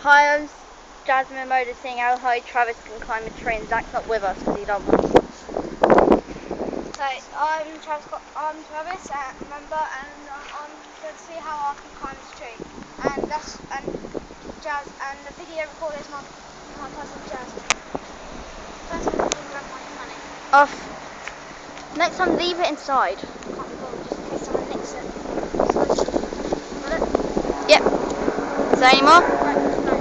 Hi, I'm Jasmine Moda saying how high Travis can climb a tree, and Zach's not with us because he don't want to. So I'm Travis, a member, and I'm going to see how I can climb this tree. And Jazz, and the video recorder is my cousin Jasmine. First of all, I'm going to grab my money. Off. Next time, leave it inside. Can't be bothered just in case someone nicks it. Got it? Yep. Is there any more? No.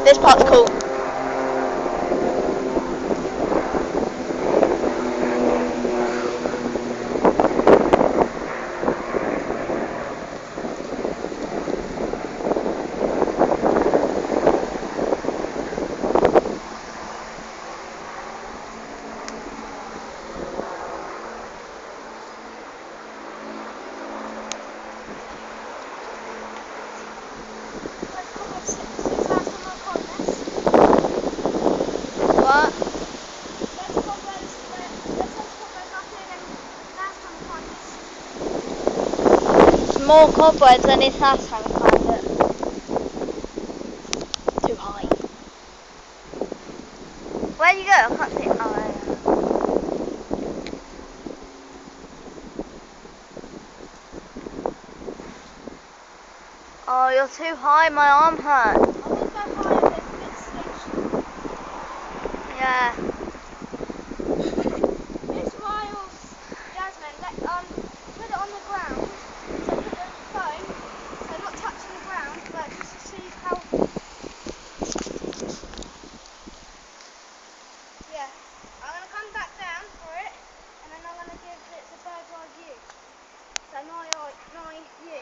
This part's cool. What? It's more cobwebs than this last time we climbed it. Too high. Where you go? I can't see it. Oh, there. Oh, you're too high. My arm hurts. I wouldn't go higher, but it's a bit sketchy. Yeah. It's Miles, Jasmine. Put it on the ground. So put the phone, so not touching the ground, but just to see how. Yeah. I'm gonna come back down for it, and then I'm gonna give it the bird's eye view. So my view.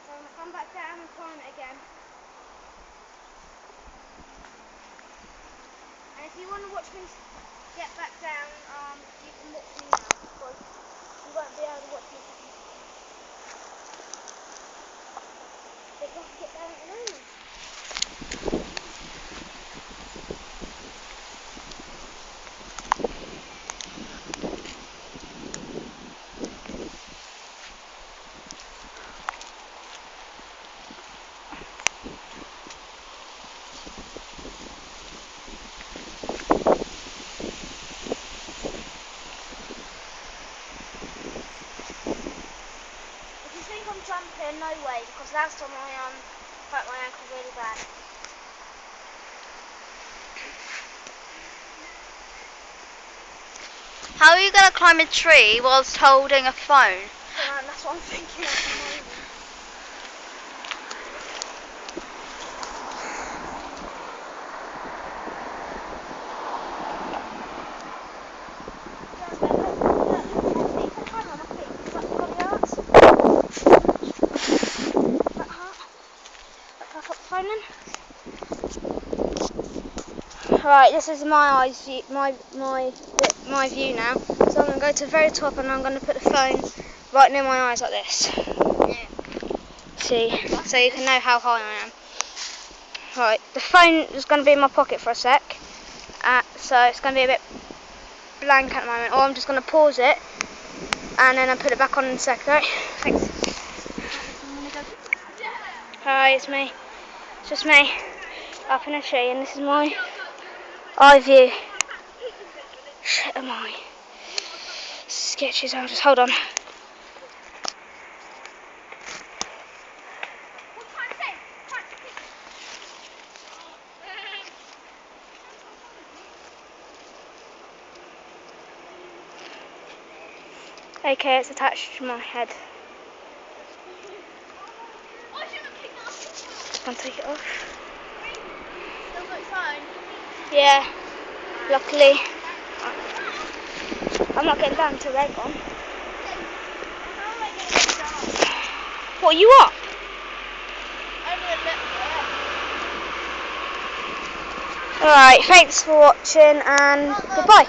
So I'm gonna come back down and climb it again. And if you want to watch me get back down, you can watch me now, because you won't be able to watch me second. If I can get down at the moment. If you think I'm jumping, no way, because last time I hurt my ankle really bad. How are you going to climb a tree whilst holding a phone? That's what I'm thinking at the moment. Right, this is my view, my view now. So I'm going to go to the very top, and I'm going to put the phone right near my eyes like this. Yeah. See, so you can know how high I am. Right, the phone is going to be in my pocket for a sec, so it's going to be a bit blank at the moment. Or I'm just going to pause it, and then I'll put it back on in a sec. Right, thanks. Hi, it's me. It's just me up in a tree, and this is my eye view. Shit, am I? Sketches. I'll just hold on. Okay, it's attached to my head. Can't take it off. Still got phone? Yeah, luckily. I'm not getting down until they're gone. What, are you up? Alright, thanks for watching, and goodbye.